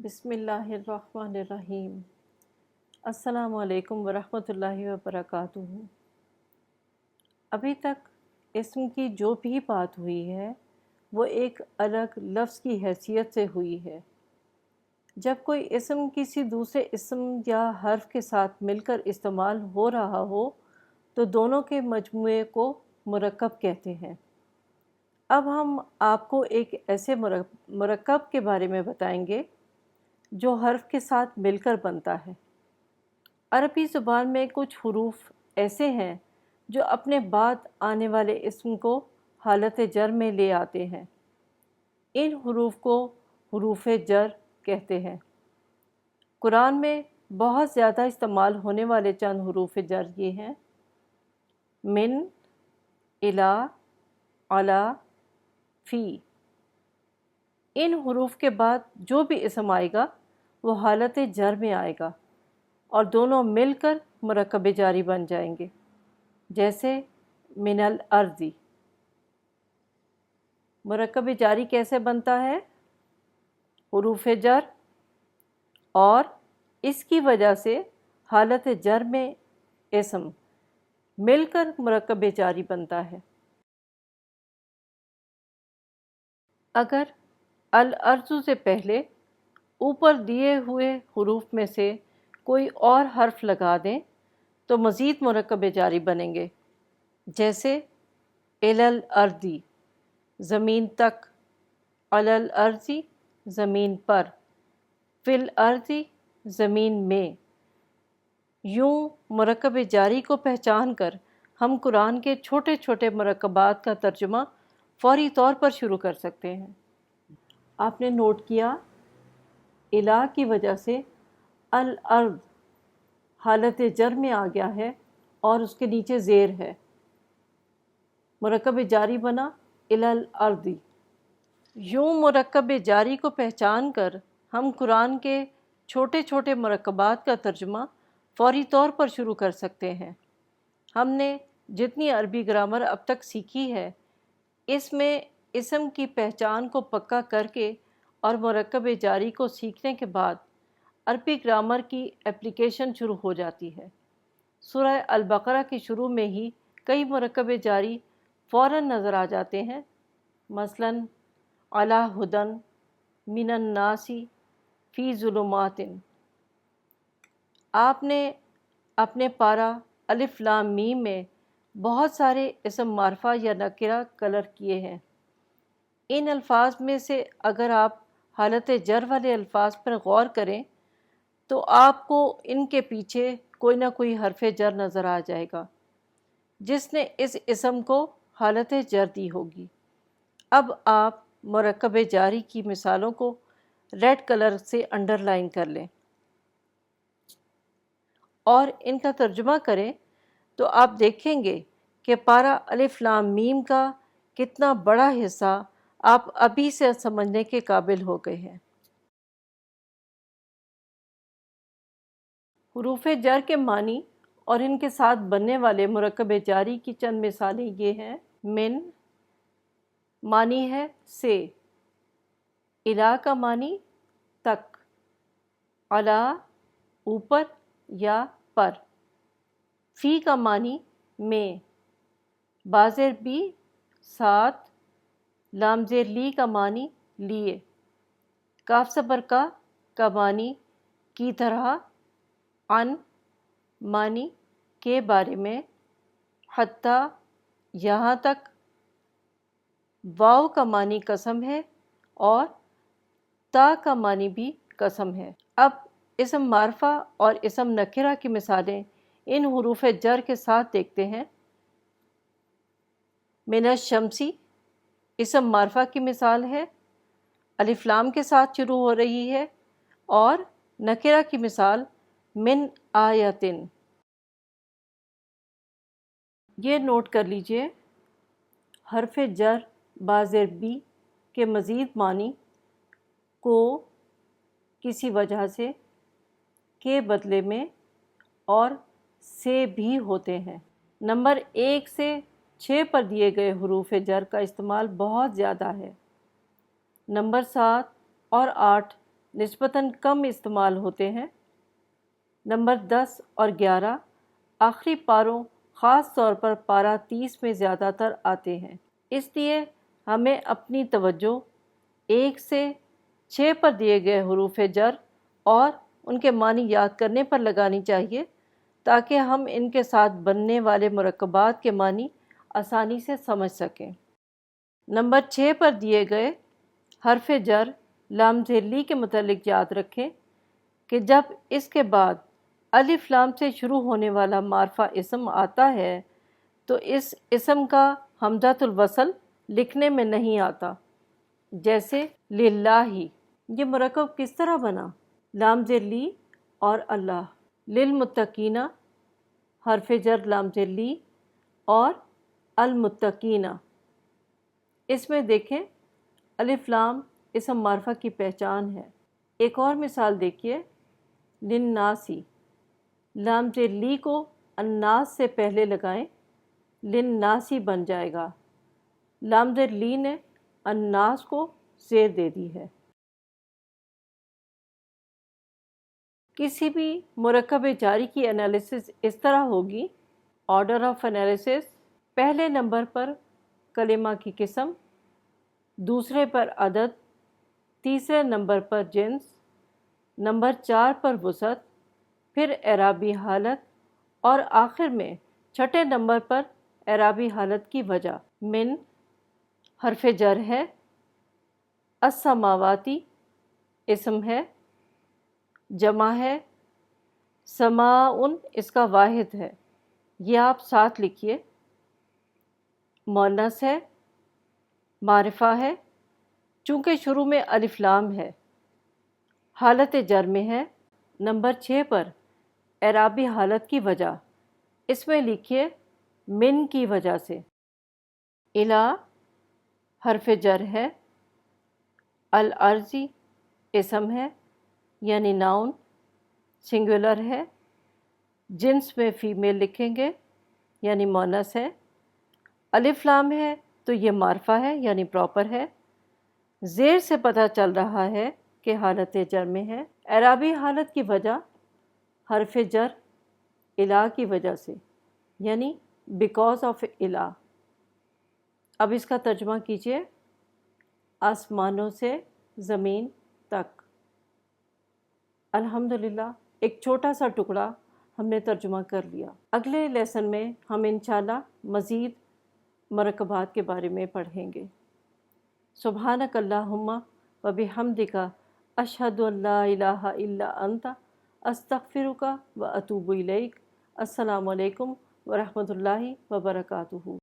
بسم اللہ الرحمن الرحیم۔ السلام علیکم ورحمۃ اللہ وبرکاتہ۔ ابھی تک اسم کی جو بھی بات ہوئی ہے وہ ایک الگ لفظ کی حیثیت سے ہوئی ہے۔ جب کوئی اسم کسی دوسرے اسم یا حرف کے ساتھ مل کر استعمال ہو رہا ہو تو دونوں کے مجموعے کو مرکب کہتے ہیں۔ اب ہم آپ کو ایک ایسے مرکب کے بارے میں بتائیں گے جو حرف کے ساتھ مل کر بنتا ہے۔ عربی زبان میں کچھ حروف ایسے ہیں جو اپنے بعد آنے والے اسم کو حالت جر میں لے آتے ہیں۔ ان حروف کو حروف جر کہتے ہیں۔ قرآن میں بہت زیادہ استعمال ہونے والے چند حروف جر یہ ہیں: من، الی، علی، فی۔ ان حروف کے بعد جو بھی اسم آئے گا وہ حالت جر میں آئے گا اور دونوں مل کر مرکب جاری بن جائیں گے، جیسے من الارض۔ مرکب جاری کیسے بنتا ہے؟ حروف جر اور اس کی وجہ سے حالت جر میں اسم مل کر مرکب جاری بنتا ہے۔ اگر الارض سے پہلے اوپر دیے ہوئے حروف میں سے کوئی اور حرف لگا دیں تو مزید مرکب جاری بنیں گے، جیسے الی الارض زمین تک، علی الارض زمین پر، فی الارض زمین میں۔ یوں مرکب جاری کو پہچان کر ہم قرآن کے چھوٹے چھوٹے مرکبات کا ترجمہ فوری طور پر شروع کر سکتے ہیں۔ آپ نے نوٹ کیا الی کی وجہ سے الارض حالت جر میں آ گیا ہے اور اس کے نیچے زیر ہے، مرکب جاری بنا الی الارض۔ یوں مرکب جاری کو پہچان کر ہم قرآن کے چھوٹے چھوٹے مرکبات کا ترجمہ فوری طور پر شروع کر سکتے ہیں۔ ہم نے جتنی عربی گرامر اب تک سیکھی ہے اس میں اسم کی پہچان کو پکا کر کے اور مرکب جاری کو سیکھنے کے بعد عربی گرامر کی اپلیکیشن شروع ہو جاتی ہے۔ سورہ البقرہ کی شروع میں ہی کئی مرکب جاری فوراً نظر آ جاتے ہیں، مثلاً علی ھدی من الناس فی ظلمات۔ آپ نے اپنے پارہ الف لام میم میں بہت سارے اسم معرفہ یا نکرہ کلر کیے ہیں۔ ان الفاظ میں سے اگر آپ حالت جر والے الفاظ پر غور کریں تو آپ کو ان کے پیچھے کوئی نہ کوئی حرف جر نظر آ جائے گا جس نے اس اسم کو حالت جر دی ہوگی۔ اب آپ مرکب جاری کی مثالوں کو ریڈ کلر سے انڈر لائن کر لیں اور ان کا ترجمہ کریں تو آپ دیکھیں گے کہ پارہ الف لام میم کا کتنا بڑا حصہ آپ ابھی سے سمجھنے کے قابل ہو گئے ہیں۔ حروف جر کے معنی اور ان کے ساتھ بننے والے مرکب جاری کی چند مثالیں یہ ہیں: من معنی ہے سے، الی کا معنی تک، علی اوپر یا پر، فی کا معنی میں، بازر بھی ساتھ، لام زیر لی کا معنی لیے، کاف زبر کا معنی کی طرح، عن معنی کے بارے میں، حتی یہاں تک، واو کا معنی قسم ہے اور تا کا معنی بھی قسم ہے۔ اب اسم معرفہ اور اسم نکرہ کی مثالیں ان حروف جر کے ساتھ دیکھتے ہیں۔ من الشمس اسم معرفہ کی مثال ہے، الف لام کے ساتھ شروع ہو رہی ہے، اور نکرہ کی مثال من آیتن۔ یہ نوٹ کر لیجئے حرف جر بازر بی کے مزید معنی کو کسی وجہ سے کے بدلے میں اور سے بھی ہوتے ہیں۔ نمبر 1 سے 6 پر دیے گئے حروف جر کا استعمال بہت زیادہ ہے۔ نمبر 7 اور 8 نسبتاً کم استعمال ہوتے ہیں۔ نمبر 10 اور 11 آخری پاروں خاص طور پر پارہ 30 میں زیادہ تر آتے ہیں، اس لیے ہمیں اپنی توجہ 1 سے 6 پر دیے گئے حروف جر اور ان کے معنی یاد کرنے پر لگانی چاہیے تاکہ ہم ان کے ساتھ بننے والے مرکبات کے معنی آسانی سے سمجھ سکیں۔ نمبر 6 پر دیے گئے حرف جر لام ذیلی کے متعلق یاد رکھیں کہ جب اس کے بعد الف لام سے شروع ہونے والا معرفہ اسم آتا ہے تو اس اسم کا حمزۃ الوصل لکھنے میں نہیں آتا، جیسے للہ۔ یہ مرکب کس طرح بنا؟ لام ذیلی اور اللہ، للمتقین حرف جر لام ذیلی اور المتقین۔ اس میں دیکھیں الف لام اسم معرفہ کی پہچان ہے۔ ایک اور مثال دیکھیے، للناسی، لام ذیلی کو الناس سے پہلے لگائیں، للناسی بن جائے گا۔ لام ذیلی نے الناس کو زیر دے دی ہے۔ کسی بھی مرکب جاری کی انالیسس اس طرح ہوگی: آرڈر آف انالیسس، پہلے نمبر پر کلمہ کی قسم، دوسرے پر عدد، تیسرے نمبر پر جنس، نمبر 4 پر وسعت، پھر اعرابی حالت اور آخر میں چھٹے نمبر پر اعرابی حالت کی وجہ۔ من حرف جر ہے، السماواتی اسم ہے، جمع ہے، سماعن اس کا واحد ہے، یہ آپ ساتھ لکھیے، مؤنث ہے، معرفہ ہے، چونکہ شروع میں الف لام ہے، حالت جر میں ہے۔ نمبر 6 پر اعرابی حالت کی وجہ، اس میں لکھیے من کی وجہ سے۔ الی حرف جر ہے، الارضی اسم ہے یعنی ناؤن، سنگولر ہے، جنس میں فیمیل لکھیں گے یعنی مؤنث ہے، الف لام ہے تو یہ معرفہ ہے یعنی پراپر ہے، زیر سے پتہ چل رہا ہے کہ حالت جر میں ہے۔ اعرابی حالت کی وجہ حرف جر الی کی وجہ سے یعنی بیکاز آف الی۔ اب اس کا ترجمہ کیجئے، آسمانوں سے زمین تک۔ الحمدللہ ایک چھوٹا سا ٹکڑا ہم نے ترجمہ کر لیا۔ اگلے لیسن میں ہم انشاءاللہ مزید مرکبات کے بارے میں پڑھیں گے۔ سبحانک اللہم و بحمدک، اشہد ان لا الہ الا انت، استغفرک و اتوب الیک۔ السلام علیکم ورحمۃ اللہ وبرکاتہ۔